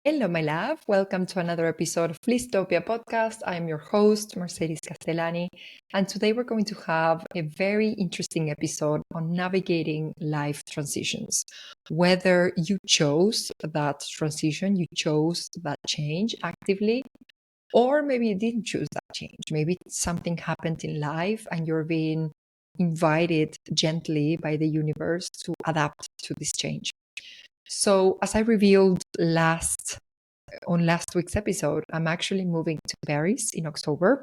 Hello, my love. Welcome to another episode of Blisstopia podcast. I'm your host, Mercedes Castellani, and today we're going to have a very interesting episode on navigating life transitions. Whether you chose that transition, you chose that change actively, or maybe you didn't choose that change. Maybe something happened in life and you're being invited gently by the universe to adapt to this change. So, as I revealed on last week's episode, I'm actually moving to Paris in October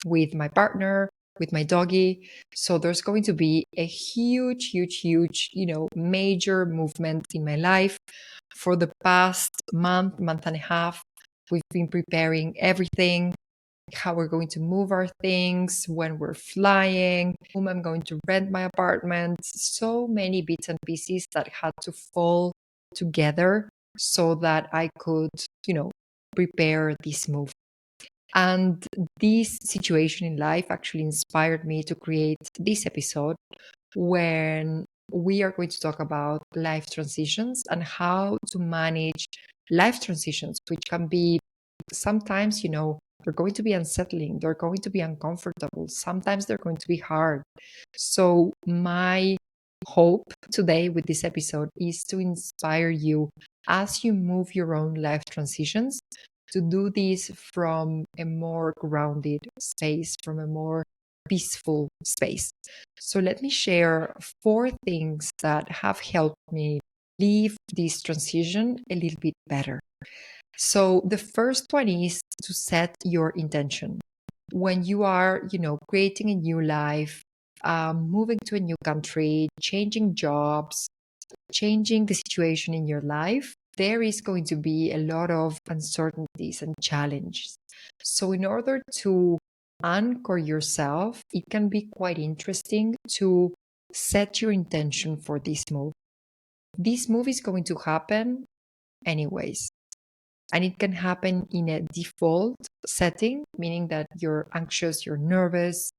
with my partner, with my doggy. So there's going to be a huge, major movement in my life. For the past month and a half, we've been preparing everything, how we're going to move our things, when we're flying, whom I'm going to rent my apartment. So many bits and pieces that had to fall together so that I could, prepare this move. And this situation in life actually inspired me to create this episode when we are going to talk about life transitions and how to manage life transitions, which can be sometimes, they're going to be unsettling, they're going to be uncomfortable, sometimes they're going to be hard. So, my hope today with this episode is to inspire you as you move your own life transitions to do this from a more grounded space, from a more peaceful space. So, let me share 4 things that have helped me leave this transition a little bit better. So, the first one is to set your intention. When you are, creating a new life, moving to a new country, changing jobs, changing the situation in your life, there is going to be a lot of uncertainties and challenges. So, in order to anchor yourself, it can be quite interesting to set your intention for this move. This move is going to happen anyways. And it can happen in a default setting, meaning that you're anxious, you're nervous,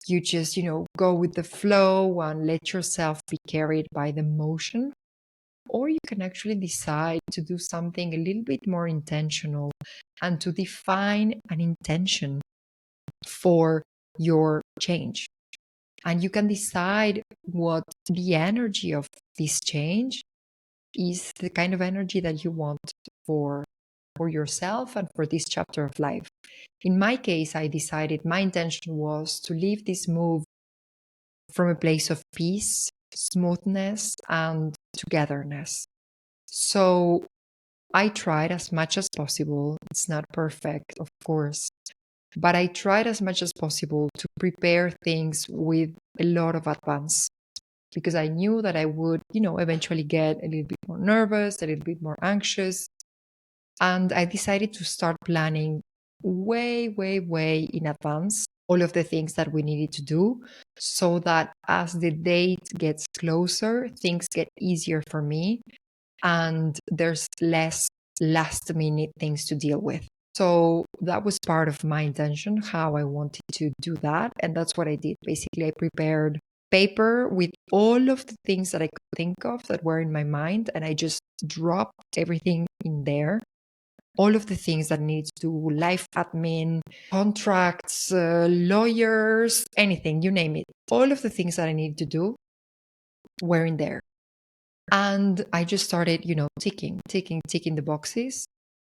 you just, go with the flow and let yourself be carried by the motion. Or you can actually decide to do something a little bit more intentional and to define an intention for your change. And you can decide what the energy of this change is, the kind of energy that you want for yourself and for this chapter of life. In my case, I decided my intention was to leave this move from a place of peace, smoothness, and togetherness. So I tried as much as possible. It's not perfect, of course, but I tried as much as possible to prepare things with a lot of advance because I knew that I would, eventually get a little bit more nervous, a little bit more anxious. And I decided to start planning way in advance all of the things that we needed to do so that as the date gets closer, things get easier for me and there's less last minute things to deal with. So that was part of my intention, how I wanted to do that. And that's what I did. Basically, I prepared paper with all of the things that I could think of that were in my mind, and I just dropped everything in there, all of the things that need to do, life admin, contracts, lawyers, anything, you name it. All of the things that I needed to do were in there. And I just started, ticking the boxes.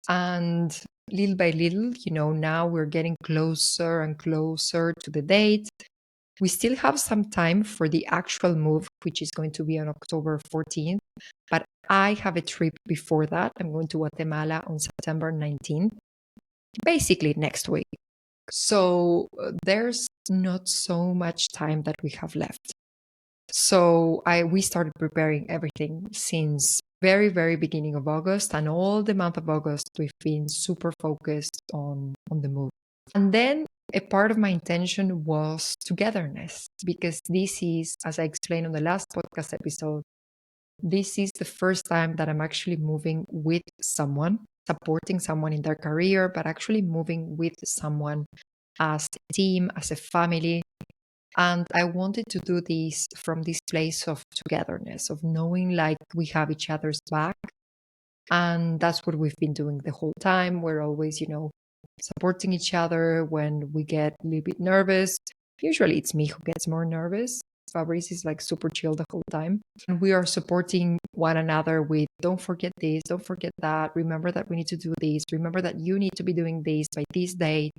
And little by little, now we're getting closer and closer to the date. We still have some time for the actual move, which is going to be on October 14th. But I have a trip before that. I'm going to Guatemala on September 19th, basically next week. So there's not so much time that we have left. So we started preparing everything since very beginning of August, and all the month of August we've been super focused on the move. And then a part of my intention was togetherness, because this is, as I explained on the last podcast episode, this is the first time that I'm actually moving with someone, supporting someone in their career, but actually moving with someone as a team, as a family. And I wanted to do this from this place of togetherness, of knowing like we have each other's back And that's what we've been doing the whole time. We're always, supporting each other when we get a little bit nervous. Usually it's me who gets more nervous. Fabrice is like super chill the whole time. And we are supporting one another with don't forget this, don't forget that. Remember that we need to do this. Remember that you need to be doing this by this date.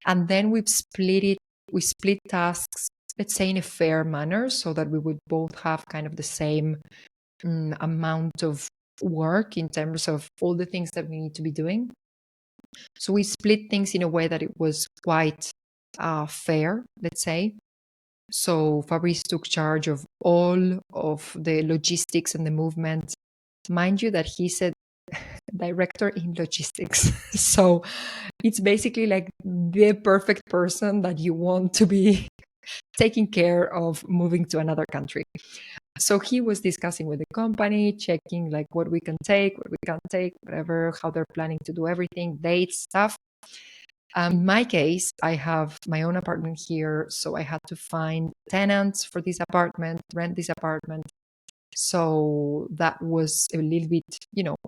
And then we split tasks, let's say in a fair manner, so that we would both have kind of the same amount of work in terms of all the things that we need to be doing. So we split things in a way that it was quite fair, let's say. So Fabrice took charge of all of the logistics and the movement. Mind you, that he's a director in logistics. So it's basically like the perfect person that you want to be taking care of moving to another country. So he was discussing with the company, checking like what we can take, what we can't take, whatever, how they're planning to do everything, dates, stuff. In my case, I have my own apartment here, so I had to find tenants for this apartment, rent this apartment. So that was a little bit,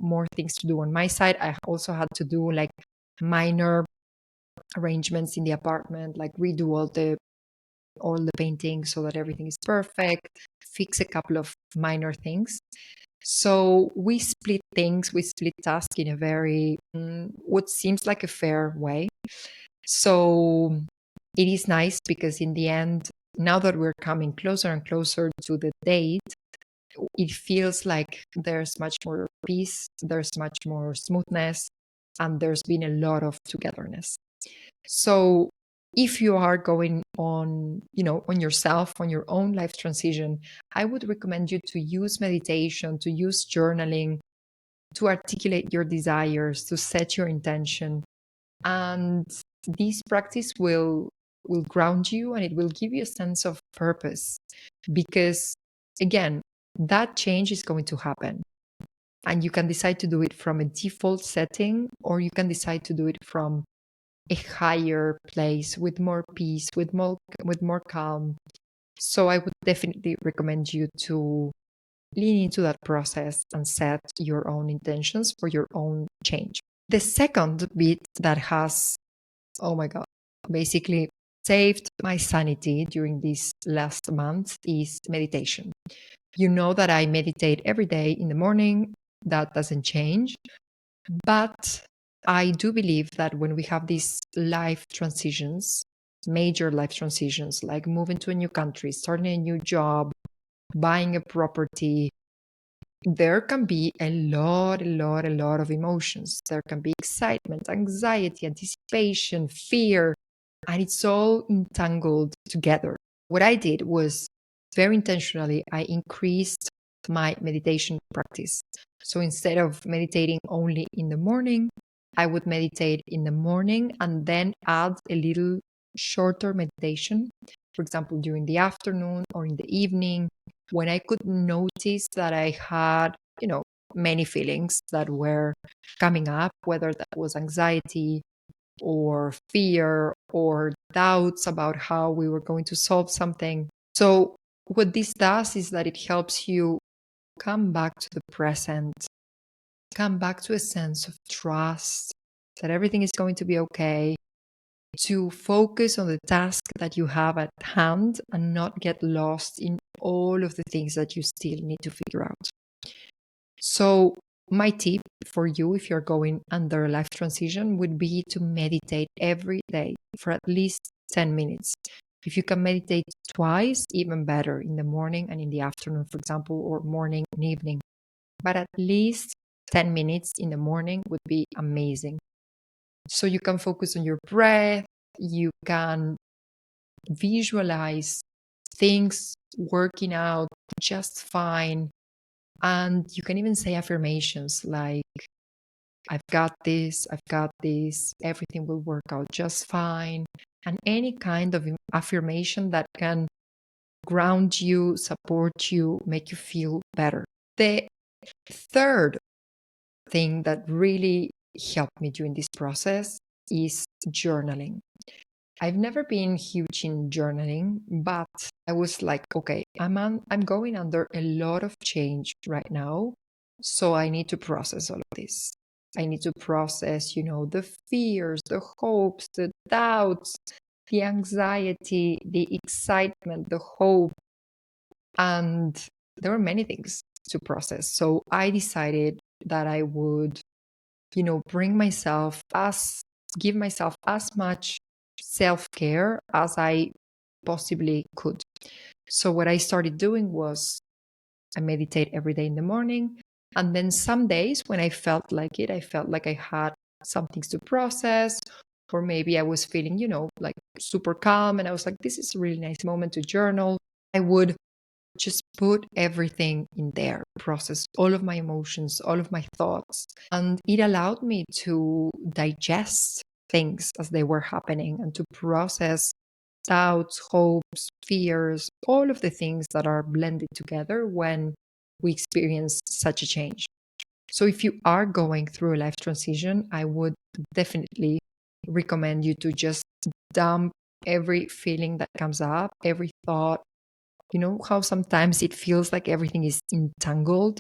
more things to do on my side. I also had to do like minor arrangements in the apartment, like redo all the painting so that everything is perfect, fix a couple of minor things. So we split things, we split tasks in a very, what seems like a fair way. So it is nice because in the end, now that we're coming closer and closer to the date, it feels like there's much more peace, there's much more smoothness, and there's been a lot of togetherness. So if you are going on, on yourself, on your own life transition, I would recommend you to use meditation, to use journaling, to articulate your desires, to set your intention. And this practice will ground you and it will give you a sense of purpose because again, that change is going to happen. And you can decide to do it from a default setting, or you can decide to do it from a higher place with more peace, with more calm. So I would definitely recommend you to lean into that process and set your own intentions for your own change. The second bit that has, oh my God, basically saved my sanity during this last month is meditation. You know that I meditate every day in the morning. That doesn't change. But I do believe that when we have these life transitions, major life transitions, like moving to a new country, starting a new job, buying a property, there can be a lot of emotions. There can be excitement, anxiety, anticipation, fear, and it's all entangled together. What I did was very intentionally, I increased my meditation practice. So instead of meditating only in the morning, I would meditate in the morning and then add a little shorter meditation, for example, during the afternoon or in the evening, when I could notice that I had, many feelings that were coming up, whether that was anxiety or fear or doubts about how we were going to solve something. So, what this does is that it helps you come back to the present, come back to a sense of trust that everything is going to be okay, to focus on the task that you have at hand and not get lost in all of the things that you still need to figure out. So, my tip for you, if you're going under a life transition, would be to meditate every day for at least 10 minutes. If you can meditate twice, even better, in the morning and in the afternoon, for example, or morning and evening. But at least 10 minutes in the morning would be amazing. So you can focus on your breath, you can visualize things working out just fine. And you can even say affirmations like, I've got this, everything will work out just fine. And any kind of affirmation that can ground you, support you, make you feel better. The third thing that really helped me during this process is journaling. I've never been huge in journaling, but I was like, okay, I'm going under a lot of change right now. So I need to process all of this. I need to process, the fears, the hopes, the doubts, the anxiety, the excitement, the hope. And there were many things to process. So I decided that I would, give myself as much self care as I possibly could. So what I started doing was I meditate every day in the morning. And then some days when I felt like it, I felt like I had some things to process, or maybe I was feeling, like super calm. And I was like, this is a really nice moment to journal. I would just put everything in there, process all of my emotions, all of my thoughts. And it allowed me to digest things as they were happening and to process doubts, hopes, fears, all of the things that are blended together when we experience such a change. So if you are going through a life transition, I would definitely recommend you to just dump every feeling that comes up, every thought. You know how sometimes it feels like everything is entangled?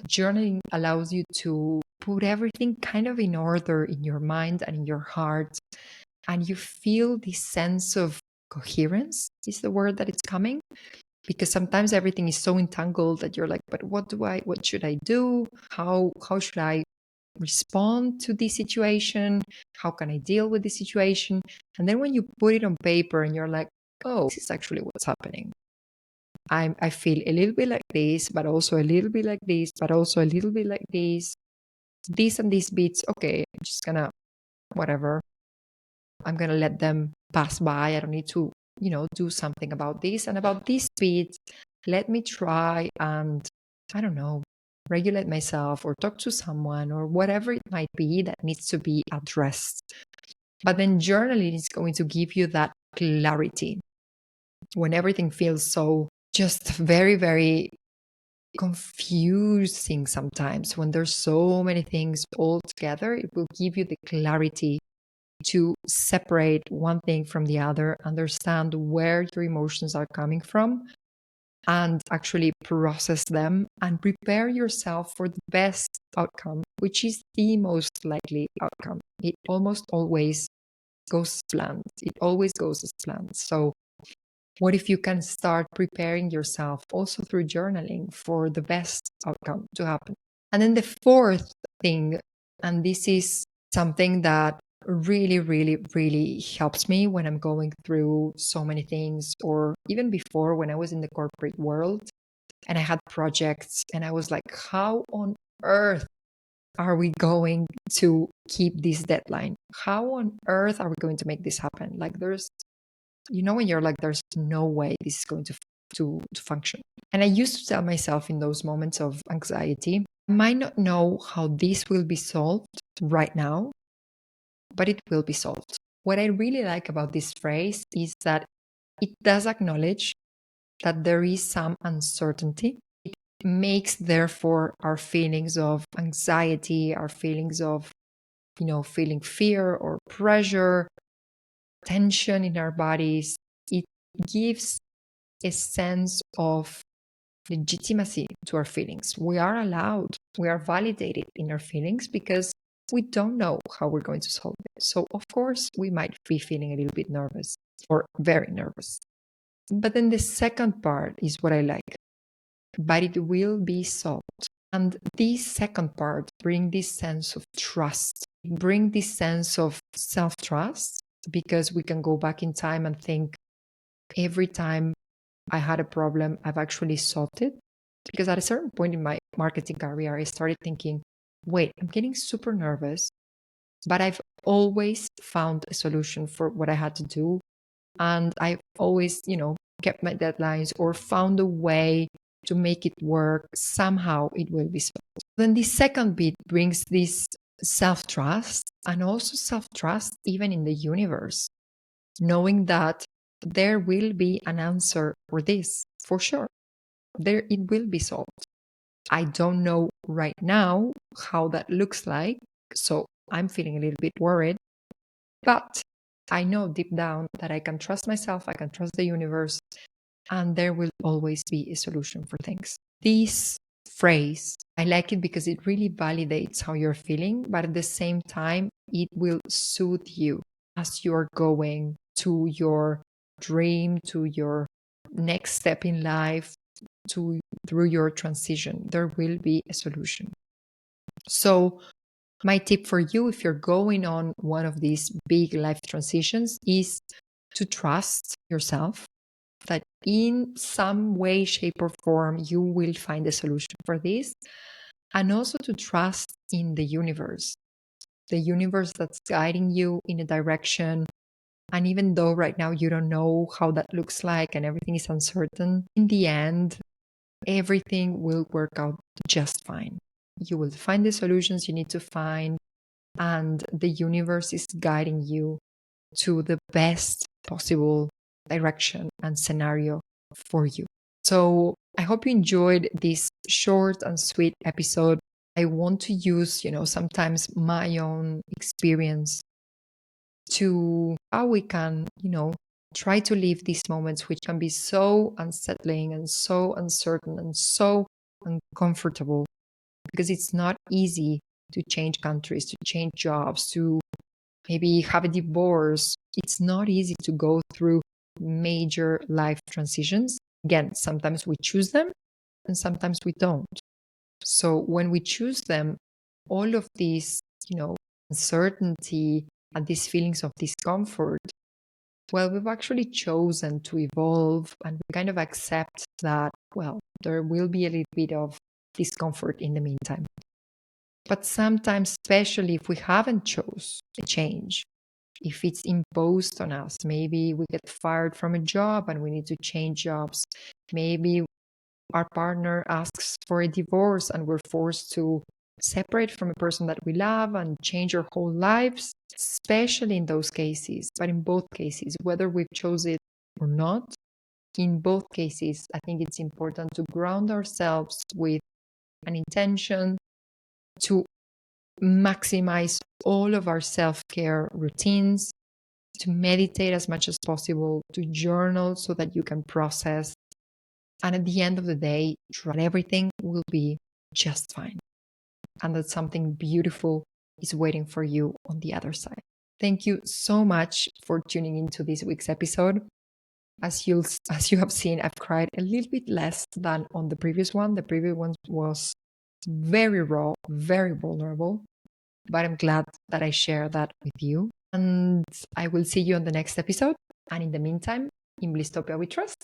Journaling allows you to put everything kind of in order in your mind and in your heart, and you feel this sense of coherence is the word that it's coming, because sometimes everything is so entangled that you're like, but what should I do? How should I respond to this situation? How can I deal with this situation? And then when you put it on paper and you're like, oh, this is actually what's happening. I feel a little bit like this, but also a little bit like this, but also a little bit like this. These and these bits, okay, I'm just gonna, whatever. I'm gonna let them pass by. I don't need to, do something about this. And about this bit, let me try and, I don't know, regulate myself or talk to someone or whatever it might be that needs to be addressed. But then journaling is going to give you that clarity when everything feels so just very, very confusing sometimes. When there's so many things all together, it will give you the clarity to separate one thing from the other, understand where your emotions are coming from, and actually process them and prepare yourself for the best outcome, which is the most likely outcome. It almost always goes as planned. It always goes as planned. So what if you can start preparing yourself also through journaling for the best outcome to happen? And then the fourth thing, and this is something that really, really, really helps me when I'm going through so many things, or even before when I was in the corporate world and I had projects and I was like, how on earth are we going to keep this deadline? How on earth are we going to make this happen? Like when you're like, there's no way this is going to function. And I used to tell myself in those moments of anxiety, I might not know how this will be solved right now, but it will be solved. What I really like about this phrase is that it does acknowledge that there is some uncertainty. It makes, therefore, our feelings of anxiety, our feelings of, feeling fear or pressure, tension in our bodies, it gives a sense of legitimacy to our feelings. We are allowed, we are validated in our feelings because we don't know how we're going to solve it. So, of course, we might be feeling a little bit nervous or very nervous. But then the second part is what I like, but it will be solved. And this second part brings this sense of trust, bring this sense of self-trust, because we can go back in time and think, every time I had a problem, I've actually solved it. Because at a certain point in my marketing career, I started thinking, wait, I'm getting super nervous, but I've always found a solution for what I had to do. And I've always, kept my deadlines or found a way to make it work. Somehow it will be solved. Then the second bit brings this self-trust, and also self-trust even in the universe, knowing that there will be an answer for this, for sure. It will be solved. I don't know right now how that looks like, so I'm feeling a little bit worried, but I know deep down that I can trust myself, I can trust the universe, and there will always be a solution for things. These phrase. I like it because it really validates how you're feeling, but at the same time, it will soothe you as you're going to your dream, to your next step in life, through your transition. There will be a solution. So, my tip for you, if you're going on one of these big life transitions, is to trust yourself that in some way, shape, or form, you will find a solution for this. And also to trust in the universe that's guiding you in a direction. And even though right now you don't know how that looks like and everything is uncertain, in the end, everything will work out just fine. You will find the solutions you need to find, and the universe is guiding you to the best possible direction and scenario for you. So I hope you enjoyed this short and sweet episode. I want to use, sometimes my own experience to how we can, try to live these moments, which can be so unsettling and so uncertain and so uncomfortable, because it's not easy to change countries, to change jobs, to maybe have a divorce. It's not easy to go through major life transitions. Again, sometimes we choose them and sometimes we don't. So when we choose them, all of these, uncertainty and these feelings of discomfort, well, we've actually chosen to evolve, and we kind of accept that, well, there will be a little bit of discomfort in the meantime. But sometimes, especially if we haven't chose a change, if it's imposed on us, maybe we get fired from a job and we need to change jobs. Maybe our partner asks for a divorce and we're forced to separate from a person that we love and change our whole lives, especially in those cases. But in both cases, whether we've chosen it or not, in both cases, I think it's important to ground ourselves with an intention, to maximize all of our self-care routines, to meditate as much as possible, to journal so that you can process. And at the end of the day, everything will be just fine. And that something beautiful is waiting for you on the other side. Thank you so much for tuning into this week's episode. As you have seen, I've cried a little bit less than on the previous one. The previous one was very raw, very vulnerable. But I'm glad that I share that with you. And I will see you on the next episode. And in the meantime, in Blisstopia we trust.